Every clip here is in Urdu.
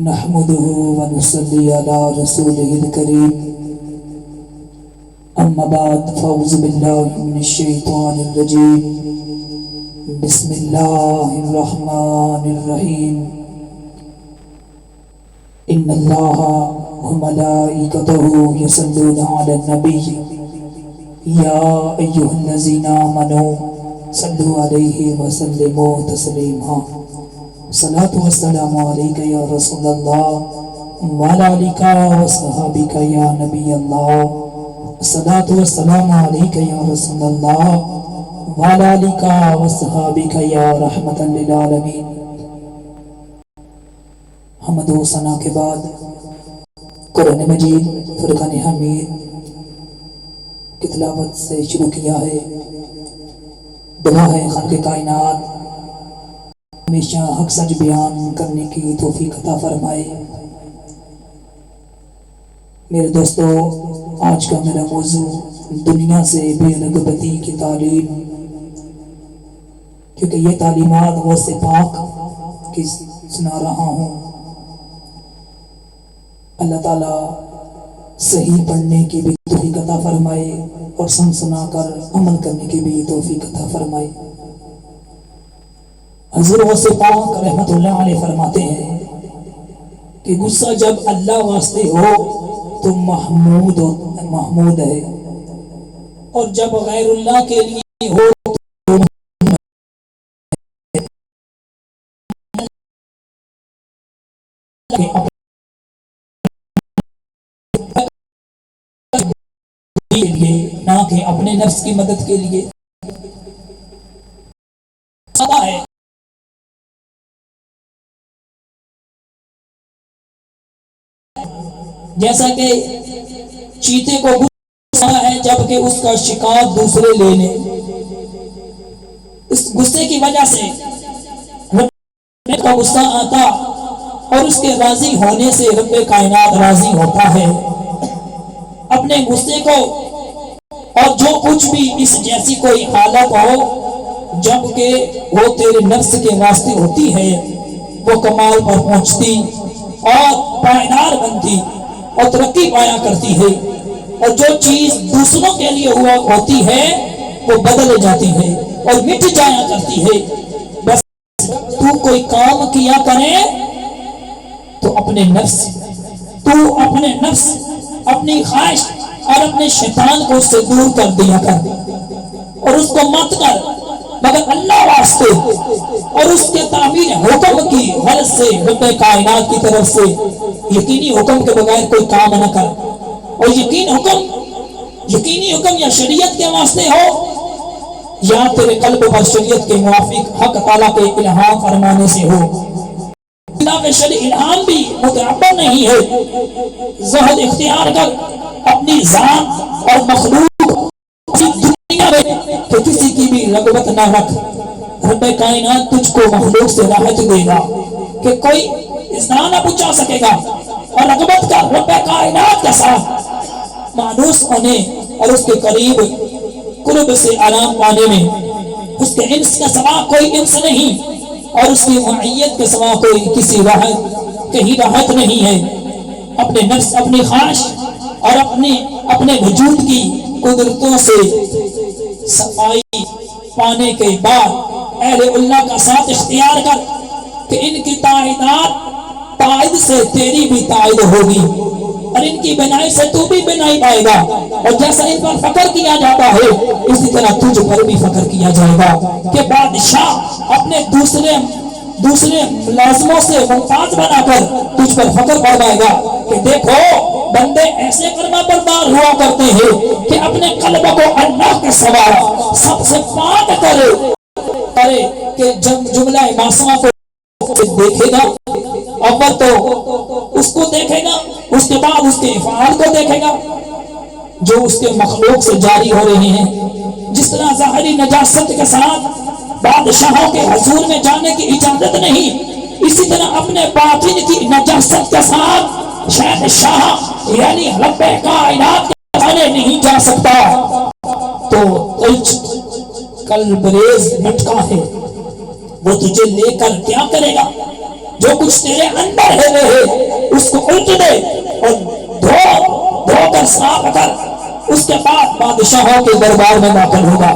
نحمده ونصلي على رسوله الكريم اما بعد فاعوذ بالله من الشیطان الرجیم بسم اللہ الرحمن الرحیم ان اللہ وملائکته یصلون علی النبی یا ایها الذین آمنوا صلوا علیہ وسلموا تسلیما صلاۃ والسلام علیک یا رسول اللہ وعلی آلک وصحبک یا نبی اللہ صلاۃ والسلام علیک یا رسول اللہ وعلی آلک وصحبک یا رحمۃ للعالمین۔ حمد و ثنا کے بعد قرآن مجید فرقان حمید کی تلاوت سے شروع کیا ہے۔ دعا ہے خالق کائنات ہمیشہ حق سچ بیان کرنے کی توفیق عطا فرمائے۔ میرے دوستو، آج کا میرا موضوع دنیا سے بے رغبتی کی تعلیم، کیونکہ یہ تعلیمات غوث پاک کی سنا رہا ہوں۔ اللہ تعالیٰ صحیح پڑھنے کی بھی توفیق عطا فرمائے اور سنا کر عمل کرنے کی بھی توفیق عطا فرمائے۔ حضور غوث پاک رحمت اللہ علیہ فرماتے ہیں کہ غصہ جب اللہ واسطے ہو تو محمود ہے، اور جب غیر اللہ کے لیے ہو تو نہ کہ اپنے نفس کی مدد کے لیے ہے۔ جیسا کہ چیتے کو غصہ ہے جبکہ اس کا شکار دوسرے لے لیں، اس غصے کی وجہ سے رب کا غصہ آتا اور اس کے راضی ہونے سے رب کائنات راضی ہوتا ہے۔ اپنے غصے کو اور جو کچھ بھی اس جیسی کوئی حالت ہو جبکہ وہ تیرے نفس کے واسطے ہوتی ہے، وہ کمال پر پہنچتی اور پائیدار بنتی اور ترقی پایا کرتی ہے، اور جو چیز دوسروں کے لیے ہوا ہوتی ہے وہ بدل جاتی ہے اور مٹ جایا کرتی ہے۔ بس تو کوئی کام کیا کرے تو اپنے نفس اپنی خواہش اور اپنے شیطان کو اس سے دور کر دیا کر، اور اس کو مت کر مگر اللہ واسطے اور اس کے تعمیر حکم کی غرض سے رب کائنات کی طرف سے یقینی حکم کے بغیر کوئی کام نہ کر، اور یقینی حکم یا شریعت کے واسطے ہو یا تیرے قلب پر شریعت کے موافق حق تعالیٰ کے الہام فرمانے سے ہو۔ شرع الہام بھی متعبر نہیں ہے۔ زہد اختیار کر اپنی ذات اور مخلوق دنیا میں کہ کسی کی بھی رغبت نہ رکھ، رب کائنات تجھ کو مخلوق سے راحت دے گا کہ کوئی اذعان نہ پہنچا سکے گا، اور رغبت کا رب کائنات کے ساتھ مانوس ہونے اور اس کے قریب قرب سے آرام پانے میں اس کے انس کے سوا کوئی انس نہیں، اور اس کی معیت کے سوا کوئی کسی راحت کہیں راحت نہیں ہے۔ اپنے نفس، اپنی خواہش اور اپنے وجود کی قدرتوں سے صفائی پانے کے بعد اہل اللہ کا ساتھ اختیار کر کہ ان کی تائید سے تیری بھی تائید ہوگی، اور ان کی بنائی سے تو بھی بنائی پائے گا، اور جیسا ان پر فخر کیا جاتا ہے اسی طرح تجھ پر بھی فخر کیا جائے گا کہ بادشاہ اپنے دوسرے ملازموں سے ممتاز بنا کر تجھ پر فخر فرمائے گا کہ دیکھو بندے ایسے کلمہ بردار ہوا کرتے ہیں کہ اپنے قلب کو اللہ کے سوا سب سے پاک کرے کہ جملہ معصومہ کو دیکھے گا، اول تو اس کو دیکھے گا، اس کے بعد اس کے افعال کو دیکھے گا جو اس کے مخلوق سے جاری ہو رہے ہیں۔ جس طرح ظاہری نجاست کے ساتھ بادشاہوں کے حضور میں جانے کی اجازت نہیں، اسی طرح اپنے باطن کی نجاست کے ساتھ شہنشاہ یعنی رب کائنات کے سامنے نہیں جا سکتا۔ تو قلب ریز مٹکا ہے، وہ تجھے لے کر کیا کرے گا؟ جو جو کچھ تیرے اندر ہے اس کو الٹ دے اور دھو کر صاف کر، اس کے بعد بادشاہوں کے دربار میں داخل ہوگا۔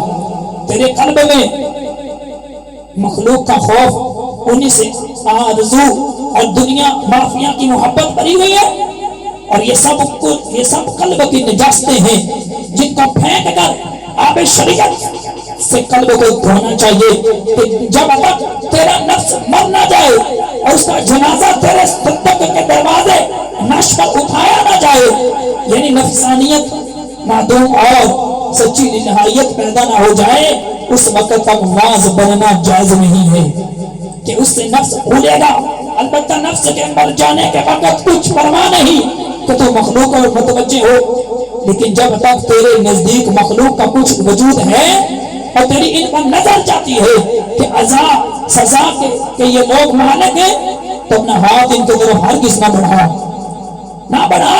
تیرے قلب میں مخلوق کا خوف، انہی سے آرزو اور دنیا مافیا کی محبت بھری ہوئی ہے، اور یہ سب قلب کی نجاستیں ہیں جن کو پھینک کر آب شریعت سے قلب کو دھونا چاہیے کہ جب تک تیرا نفس مر نہ جائے اور اس کا جنازہ تیرے صدق کے دروازے نعش پر اٹھایا نہ جائے، یعنی نفسانیت معدوم اور سچی نہایت پیدا نہ ہو جائے، اس وقت تک واعظ بننا جائز نہیں ہے کہ اس سے نفس بھولے گا۔ البتہ نفس کے مر جانے کے وقت کچھ پرواہ نہیں کہ تو مخلوق اور متوجہ ہو، لیکن جب تک تیرے نزدیک مخلوق کا کچھ وجود ہے اور تیری ان پر نظر جاتی ہے کہ عذاب سزا کہ یہ لوگ مالک ہیں، تو اپنا ہاتھ ان کی طرف ہرگز نہ بڑھا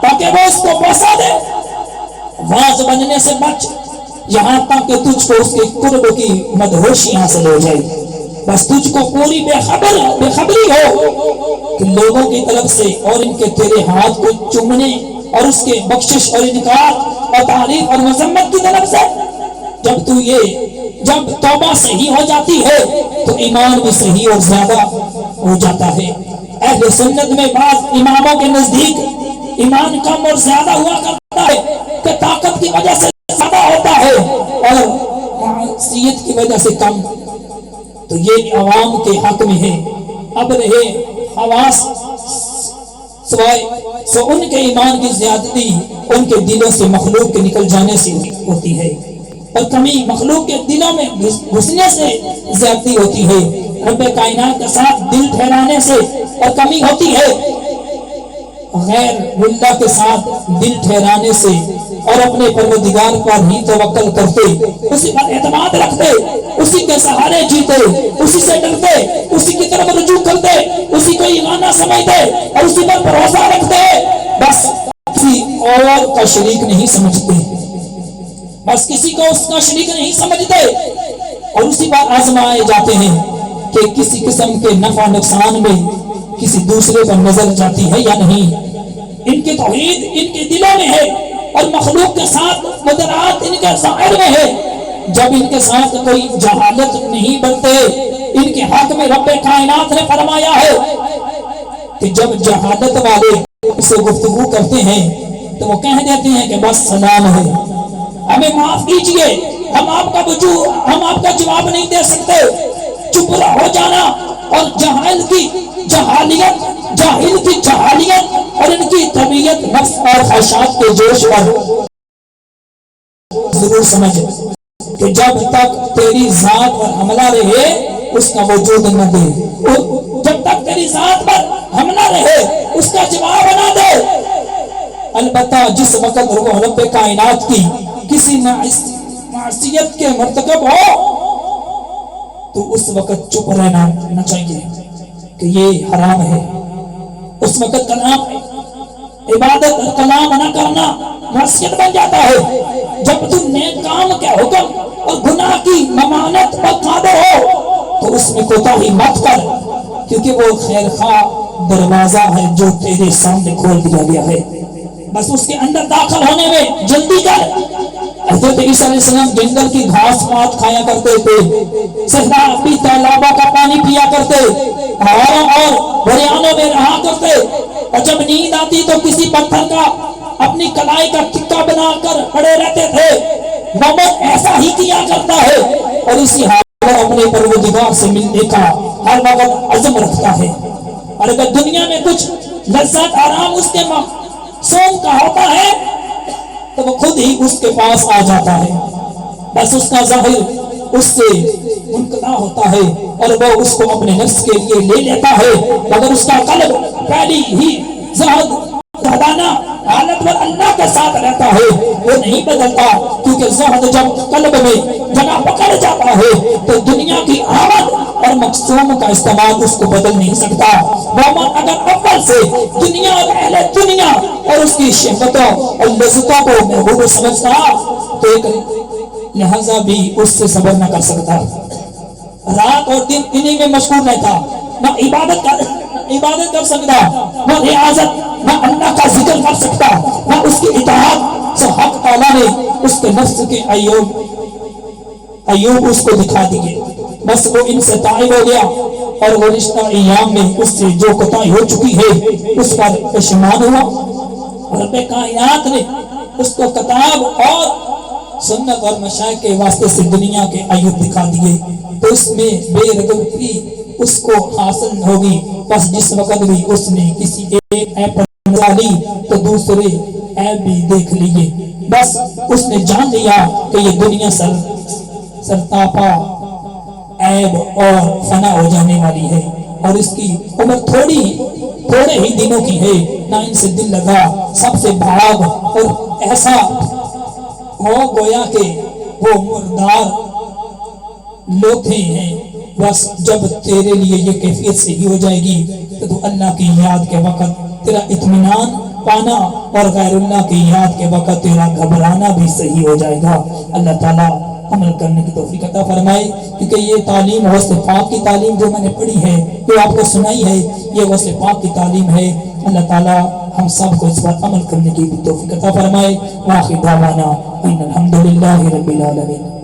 تاکہ وہ اس کو پہنچا دے۔ واعظ بننے سے بچ یہاں تک کہ تجھ کو اس کے قرب کی مدہوشی حاصل ہو جائے، بس تجھ کو پوری بے خبری ہو کہ لوگوں کی طرف سے اور ان کے تیرے ہاتھ کو چومنے اور اس کے بخشش اور انکار اور تعریف اور مذمت کی طرف سے جب توبہ صحیح ہو جاتی ہے تو ایمان بھی صحیح اور زیادہ ہو جاتا ہے۔ اہل سنت میں بعض اماموں کے نزدیک ایمان کم اور زیادہ ہوا کرتا ہے کہ طاقت کی وجہ سے زیادہ ہوتا ہے اور معصیت کی وجہ سے کم، تو یہ عوام کے حق میں ہے۔ اب رہے حواس سو ان کے ایمان کی زیادتی ان کے دلوں سے مخلوق کے نکل جانے سے ہوتی ہے، اور کمی مخلوق کے دلوں میں گھسنے سے زیادتی ہوتی ہے۔ رب کائنات کے ساتھ دل ٹھہرانے سے اور کمی ہوتی ہے، غیر اللہ کے ساتھ دل ٹھہرانے سے اور اپنے پروردگار پر ہی توکل کرتے، اسی پر اعتماد رکھتے، اسی کے سہارے جیتے، اسی سے ڈرتے، اسی کی طرف رجوع کرتے، اسی کو ایمانہ سمجھتے اور اسی پر بھروسہ رکھتے، بس کسی اور کا شریک نہیں سمجھتے، بس کسی کو اس کا شریک نہیں سمجھتے، اور اسی پر آزمائے جاتے ہیں کہ کسی قسم کے نفع نقصان میں کسی دوسرے پر نظر جاتی ہے یا نہیں۔ ان کی توحید ان کے دلوں میں ہے اور مخلوق کے ساتھ مدرات ان کے ظاہر میں ہے۔ جب ان کے ساتھ کوئی جہالت نہیں برتے، ان کے حق میں رب کائنات نے فرمایا ہے کہ جب جہالت والے اسے گفتگو کرتے ہیں تو وہ کہہ دیتے ہیں کہ بس سلام ہے، ہمیں معاف کیجئے، ہم آپ کا جواب نہیں دے سکتے۔ چپ ہو جانا اور جاہل کی جہالیت اور ان کی طبیعت نفس اور خواہشات کے جوش پر ضرور سمجھ کہ جب تک تیری ذات پر حملہ رہے اس کا وجود نہ دے، جب تک تیری ذات پر حملہ رہے اس کا جواب نہ دے۔ البتہ جس وقت رب کائنات کی کسی معصیت کے مرتکب ہو تو اس وقت چپ رہنا نہ چاہیے کہ یہ حرام ہے۔ اس وقت کلام عبادت کلام نہ کرنا معصیت بن جاتا ہے۔ جب تم نیک کام کے حکم اور گناہ کی ممانعت پر قادر ہو تو اس میں کوتاہی مت کر، کیونکہ وہ خیر خواہ دروازہ ہے جو تیرے سامنے کھول دیا گیا ہے، بس اس کے اندر داخل ہونے میں جلدی کر۔ حضرت عیسیٰ علیہ السلام جنگل کی گھاس پات کھایا کرتے تھے، صحرا بھی تالابوں کا پانی پیا کرتے، پہاڑوں اور دریاؤں میں رہا کرتے، اور جب نیند آتی تو کسی پتھر کا اپنی کلائی کا ٹکا بنا کر پڑے رہتے تھے۔ مومن ایسا ہی کیا کرتا ہے اور اسی حال میں اپنے پروردگار سے ملنے کا ہر وقت عزم رکھتا ہے، اور اگر دنیا میں کچھ لذت آرام اس کے سوم کا ہوتا ہے تو وہ خود ہی اس کے پاس آ جاتا ہے، بس اس کا ظاہر اس سے منقطع ہوتا ہے اور وہ اس کو اپنے نفس کے لیے لے لیتا ہے، مگر اس کا قلب پہلی ہی زہدانہ حالت پر اللہ کے ساتھ رہتا ہے، وہ نہیں بدلتا، کیونکہ زہد جب قلب میں جگہ پکڑ جاتا ہے تو دنیا کی آمد اور مقصوم کا استعمال اس کو بدل نہیں سکتا۔ مومن اگر اول سے دنیا اور اہل دنیا اور اس کی شہوتوں اور لذتوں کو محبوب سمجھتا تو ایک لہذا بھی اس سے صبر نہ کر سکتا، رات اور دن انہی میں مشغول رہتا، نہ عبادت کر سکتا، نہ ریاضت، نہ اللہ کا ذکر کر سکتا، نہ اس کی اطاعت سے حق تعالیٰ نے اس کے نفس کے ایوب اس کو دکھا دیے، بس وہ ان سے طائب ہو گیا اور وہ رشتہ ایام میں اس سے جو کوتاہی ہو چکی ہے اس پر پشیمان ہوا۔ رب کائنات نے اس کو کتاب اور سنت اور مشائخ کے واسطے سے دنیا کے ایوب دکھا دیے، تو اس میں بے رغبتی اس کو حاصل ہوگی، بس جس وقت بھی اس نے کسی ایک عیب پر نظر لی تو دوسرے عیب بھی دیکھ لیے، بس اس نے جان لیا کہ یہ دنیا سرتاپا عیب اور فنا ہو جانے والی ہے، اور اس کی عمر تھوڑے ہی دنوں کی ہے، نہ ان سے دل لگا، سب سے بھاگ، اور ایسا ہو گویا کہ وہ مردار لوٹے ہیں۔ بس جب تیرے لیے یہ کیفیت صحیح ہو جائے گی تو اللہ کی یاد کے وقت تیرا اطمینان پانا اور غیر اللہ کی یاد کے وقت تیرا گھبرانا بھی صحیح ہو جائے گا۔ اللہ تعالیٰ عمل کرنے کی توفیق عطا فرمائے، کیونکہ یہ تعلیم غوث پاک کی تعلیم جو میں نے پڑھی ہے، جو آپ کو سنائی ہے، یہ غوث پاک کی تعلیم ہے۔ اللہ تعالیٰ ہم سب کو اس پر عمل کرنے کی توفیق عطا فرمائے۔ وآخر دعوانا ان الحمدللہ رب العالمین۔